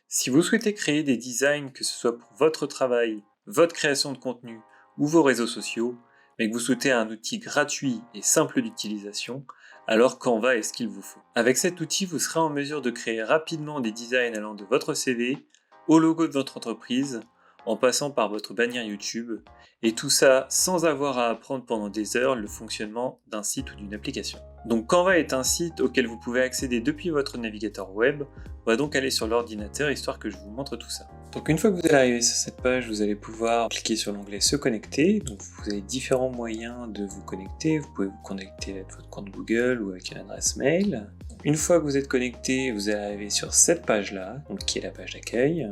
Si vous souhaitez créer des designs, que ce soit pour votre travail, votre création de contenu ou vos réseaux sociaux, mais que vous souhaitez un outil gratuit et simple d'utilisation, alors Canva est ce qu'il vous faut. Avec cet outil, vous serez en mesure de créer rapidement des designs allant de votre CV au logo de votre entreprise, en passant par votre bannière YouTube, et tout ça sans avoir à apprendre pendant des heures le fonctionnement d'un site ou d'une application. Donc Canva est un site auquel vous pouvez accéder depuis votre navigateur web. On va donc aller sur l'ordinateur histoire que je vous montre tout ça. Donc une fois que vous allez arriver sur cette page, vous allez pouvoir cliquer sur l'onglet se connecter. Donc vous avez différents moyens de vous connecter. Vous pouvez vous connecter avec votre compte Google ou avec une adresse mail. Une fois que vous êtes connecté, vous allez arriver sur cette page-là, donc qui est la page d'accueil.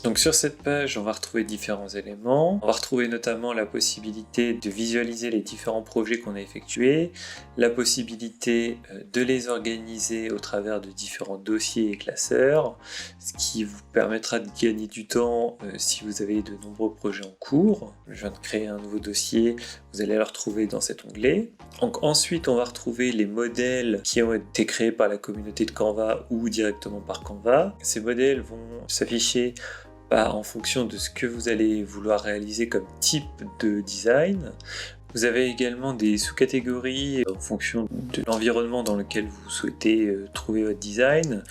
Donc sur cette page, on va retrouver différents éléments. On va retrouver notamment la possibilité de visualiser les différents projets qu'on a effectués, la possibilité de les organiser au travers de différents dossiers et classeurs, ce qui vous permettra de gagner du temps si vous avez de nombreux projets en cours. Je viens de créer un nouveau dossier, vous allez le retrouver dans cet onglet. Donc ensuite, on va retrouver les modèles qui ont été créés par la communauté de Canva ou directement par Canva. Ces modèles vont s'afficher en fonction de ce que vous allez vouloir réaliser comme type de design. Vous avez également des sous-catégories en fonction de l'environnement dans lequel vous souhaitez trouver votre design,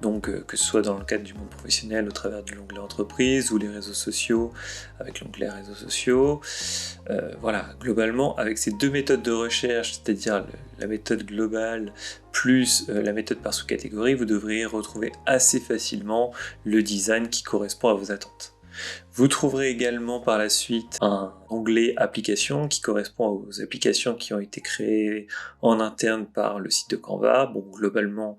donc que ce soit dans le cadre du monde professionnel au travers de l'onglet entreprise ou les réseaux sociaux avec l'onglet réseaux sociaux. Voilà, globalement avec ces deux méthodes de recherche, c'est-à-dire la méthode globale plus la méthode par sous-catégorie, vous devriez retrouver assez facilement le design qui correspond à vos attentes. Vous trouverez également par la suite un onglet applications qui correspond aux applications qui ont été créées en interne par le site de Canva. Bon, globalement,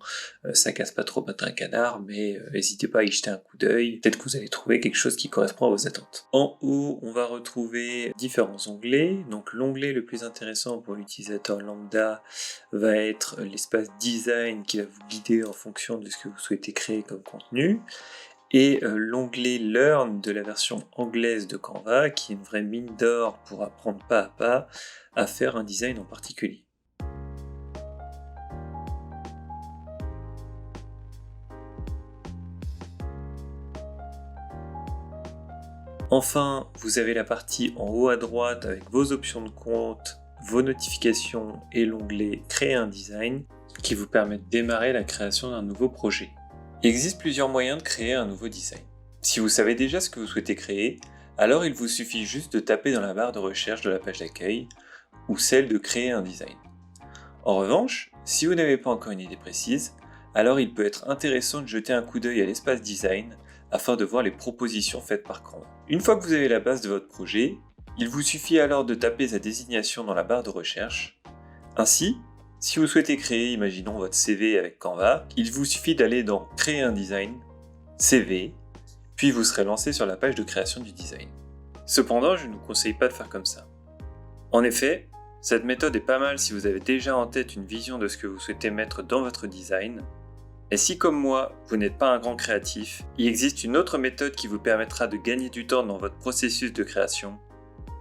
ça casse pas trop pattes un canard, mais n'hésitez pas à y jeter un coup d'œil. Peut-être que vous allez trouver quelque chose qui correspond à vos attentes. En haut, on va retrouver différents onglets. Donc l'onglet le plus intéressant pour l'utilisateur lambda va être l'espace design qui va vous guider en fonction de ce que vous souhaitez créer comme contenu. Et l'onglet Learn de la version anglaise de Canva, qui est une vraie mine d'or pour apprendre pas à pas à faire un design en particulier. Enfin, vous avez la partie en haut à droite avec vos options de compte, vos notifications et l'onglet Créer un design qui vous permet de démarrer la création d'un nouveau projet. Il existe plusieurs moyens de créer un nouveau design. Si vous savez déjà ce que vous souhaitez créer, alors il vous suffit juste de taper dans la barre de recherche de la page d'accueil ou celle de créer un design. En revanche, si vous n'avez pas encore une idée précise, alors il peut être intéressant de jeter un coup d'œil à l'espace design afin de voir les propositions faites par Canva. Une fois que vous avez la base de votre projet, il vous suffit alors de taper sa désignation dans la barre de recherche. Ainsi, si vous souhaitez créer, imaginons, votre CV avec Canva, il vous suffit d'aller dans « Créer un design »,« CV », puis vous serez lancé sur la page de création du design. Cependant, je ne vous conseille pas de faire comme ça. En effet, cette méthode est pas mal si vous avez déjà en tête une vision de ce que vous souhaitez mettre dans votre design. Et si, comme moi, vous n'êtes pas un grand créatif, il existe une autre méthode qui vous permettra de gagner du temps dans votre processus de création,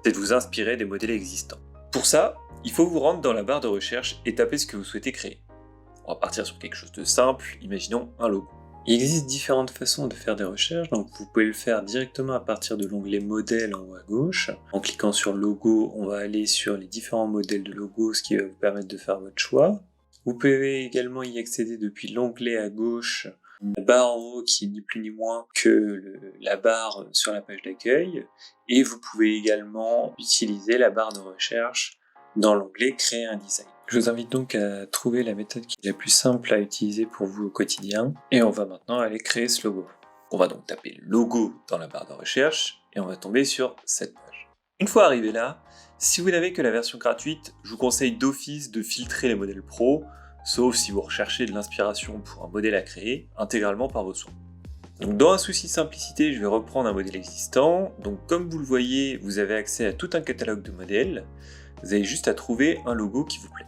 c'est de vous inspirer des modèles existants. Pour ça, il faut vous rendre dans la barre de recherche et taper ce que vous souhaitez créer. On va partir sur quelque chose de simple, imaginons un logo. Il existe différentes façons de faire des recherches, donc vous pouvez le faire directement à partir de l'onglet modèle en haut à gauche. En cliquant sur logo, on va aller sur les différents modèles de logo, ce qui va vous permettre de faire votre choix. Vous pouvez également y accéder depuis l'onglet à gauche, la barre en haut qui est ni plus ni moins que la barre sur la page d'accueil, et vous pouvez également utiliser la barre de recherche dans l'onglet Créer un design. Je vous invite donc à trouver la méthode qui est la plus simple à utiliser pour vous au quotidien, et on va maintenant aller créer ce logo. On va donc taper logo dans la barre de recherche, et on va tomber sur cette page. Une fois arrivé là, si vous n'avez que la version gratuite, je vous conseille d'office de filtrer les modèles pro, sauf si vous recherchez de l'inspiration pour un modèle à créer intégralement par vos soins. Donc dans un souci de simplicité, je vais reprendre un modèle existant. Donc comme vous le voyez, vous avez accès à tout un catalogue de modèles. Vous avez juste à trouver un logo qui vous plaît.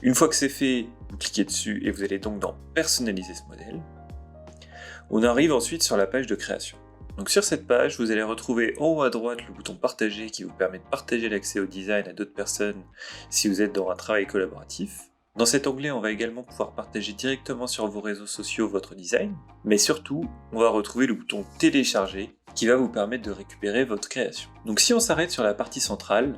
Une fois que c'est fait, vous cliquez dessus et vous allez donc dans Personnaliser ce modèle. On arrive ensuite sur la page de création. Donc sur cette page, vous allez retrouver en haut à droite le bouton Partager qui vous permet de partager l'accès au design à d'autres personnes si vous êtes dans un travail collaboratif. Dans cet onglet, on va également pouvoir partager directement sur vos réseaux sociaux votre design, mais surtout, on va retrouver le bouton télécharger qui va vous permettre de récupérer votre création. Donc si on s'arrête sur la partie centrale,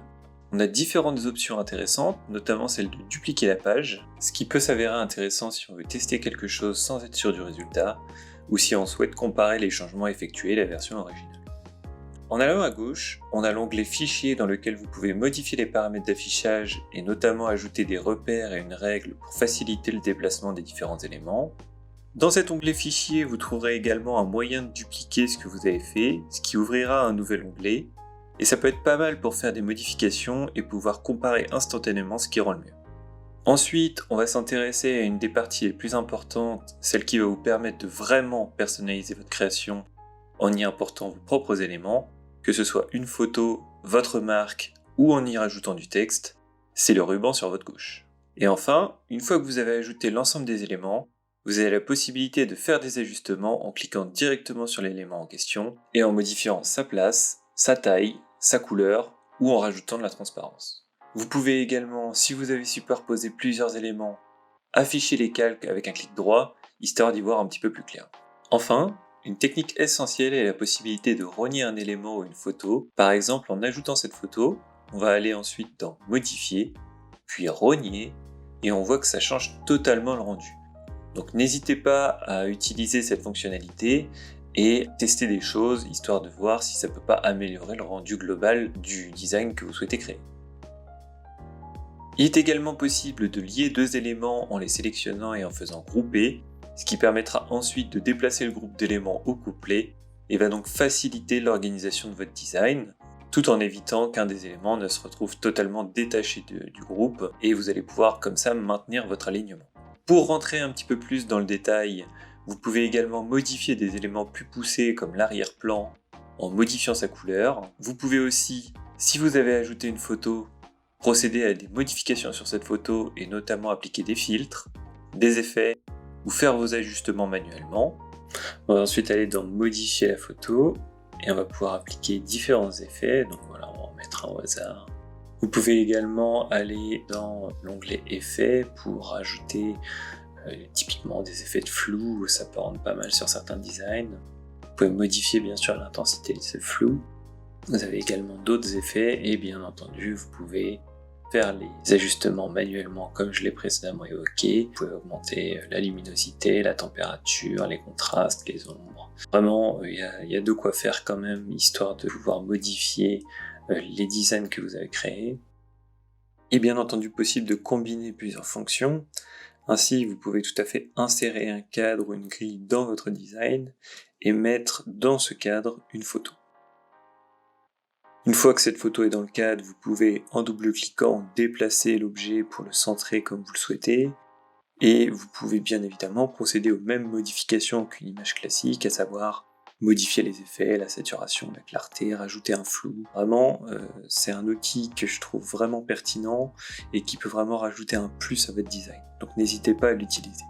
on a différentes options intéressantes, notamment celle de dupliquer la page, ce qui peut s'avérer intéressant si on veut tester quelque chose sans être sûr du résultat, ou si on souhaite comparer les changements effectués et la version originale. En allant à gauche, on a l'onglet Fichier dans lequel vous pouvez modifier les paramètres d'affichage et notamment ajouter des repères et une règle pour faciliter le déplacement des différents éléments. Dans cet onglet Fichier, vous trouverez également un moyen de dupliquer ce que vous avez fait, ce qui ouvrira un nouvel onglet, et ça peut être pas mal pour faire des modifications et pouvoir comparer instantanément ce qui rend le mieux. Ensuite, on va s'intéresser à une des parties les plus importantes, celle qui va vous permettre de vraiment personnaliser votre création en y important vos propres éléments, que ce soit une photo, votre marque ou en y rajoutant du texte, c'est le ruban sur votre gauche. Et enfin, une fois que vous avez ajouté l'ensemble des éléments, vous avez la possibilité de faire des ajustements en cliquant directement sur l'élément en question et en modifiant sa place, sa taille, sa couleur ou en rajoutant de la transparence. Vous pouvez également, si vous avez superposé plusieurs éléments, afficher les calques avec un clic droit, histoire d'y voir un petit peu plus clair. Enfin, une technique essentielle est la possibilité de rogner un élément ou une photo. Par exemple, en ajoutant cette photo, on va aller ensuite dans Modifier, puis Rogner, et on voit que ça change totalement le rendu. Donc n'hésitez pas à utiliser cette fonctionnalité et tester des choses, histoire de voir si ça ne peut pas améliorer le rendu global du design que vous souhaitez créer. Il est également possible de lier deux éléments en les sélectionnant et en faisant grouper, ce qui permettra ensuite de déplacer le groupe d'éléments au couplet et va donc faciliter l'organisation de votre design, tout en évitant qu'un des éléments ne se retrouve totalement détaché du groupe et vous allez pouvoir comme ça maintenir votre alignement. Pour rentrer un petit peu plus dans le détail, vous pouvez également modifier des éléments plus poussés comme l'arrière-plan en modifiant sa couleur. Vous pouvez aussi, si vous avez ajouté une photo, procéder à des modifications sur cette photo et notamment appliquer des filtres, des effets ou faire vos ajustements manuellement. On va ensuite aller dans modifier la photo et on va pouvoir appliquer différents effets. Donc voilà, on va en mettre un au hasard. Vous pouvez également aller dans l'onglet effets pour ajouter typiquement des effets de flou, ça peut rendre pas mal sur certains designs. Vous pouvez modifier bien sûr l'intensité de ce flou. Vous avez également d'autres effets et bien entendu vous pouvez faire les ajustements manuellement comme je l'ai précédemment évoqué. Vous pouvez augmenter la luminosité, la température, les contrastes, les ombres. Vraiment, il y a de quoi faire quand même, histoire de pouvoir modifier les designs que vous avez créés. Et bien entendu possible de combiner plusieurs fonctions. Ainsi, vous pouvez tout à fait insérer un cadre ou une grille dans votre design et mettre dans ce cadre une photo. Une fois que cette photo est dans le cadre, vous pouvez, en double-cliquant, déplacer l'objet pour le centrer comme vous le souhaitez. Et vous pouvez bien évidemment procéder aux mêmes modifications qu'une image classique, à savoir modifier les effets, la saturation, la clarté, rajouter un flou. Vraiment, c'est un outil que je trouve vraiment pertinent et qui peut vraiment rajouter un plus à votre design. Donc n'hésitez pas à l'utiliser.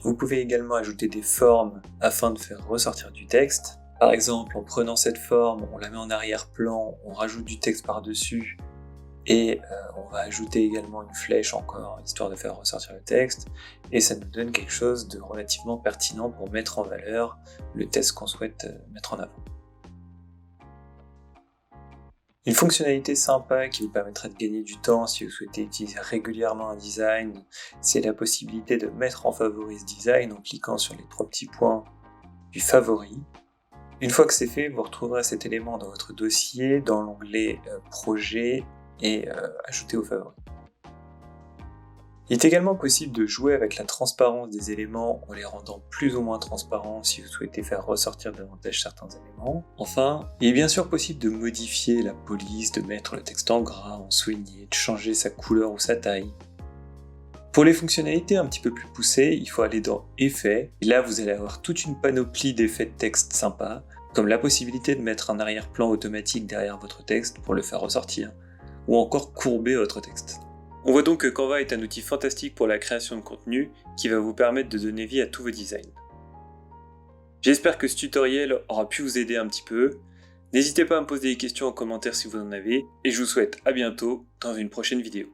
Vous pouvez également ajouter des formes afin de faire ressortir du texte. Par exemple, en prenant cette forme, on la met en arrière-plan, on rajoute du texte par-dessus et on va ajouter également une flèche encore, histoire de faire ressortir le texte, et ça nous donne quelque chose de relativement pertinent pour mettre en valeur le texte qu'on souhaite mettre en avant. Une fonctionnalité sympa qui vous permettra de gagner du temps si vous souhaitez utiliser régulièrement un design, c'est la possibilité de mettre en favori ce design en cliquant sur les trois petits points du favori. Une fois que c'est fait, vous retrouverez cet élément dans votre dossier, dans l'onglet Projet et Ajouter aux favoris. Il est également possible de jouer avec la transparence des éléments en les rendant plus ou moins transparents si vous souhaitez faire ressortir davantage certains éléments. Enfin, il est bien sûr possible de modifier la police, de mettre le texte en gras, en souligné, de changer sa couleur ou sa taille. Pour les fonctionnalités un petit peu plus poussées, il faut aller dans Effets, et là vous allez avoir toute une panoplie d'effets de texte sympas, comme la possibilité de mettre un arrière-plan automatique derrière votre texte pour le faire ressortir, ou encore courber votre texte. On voit donc que Canva est un outil fantastique pour la création de contenu qui va vous permettre de donner vie à tous vos designs. J'espère que ce tutoriel aura pu vous aider un petit peu. N'hésitez pas à me poser des questions en commentaire si vous en avez, et je vous souhaite à bientôt dans une prochaine vidéo.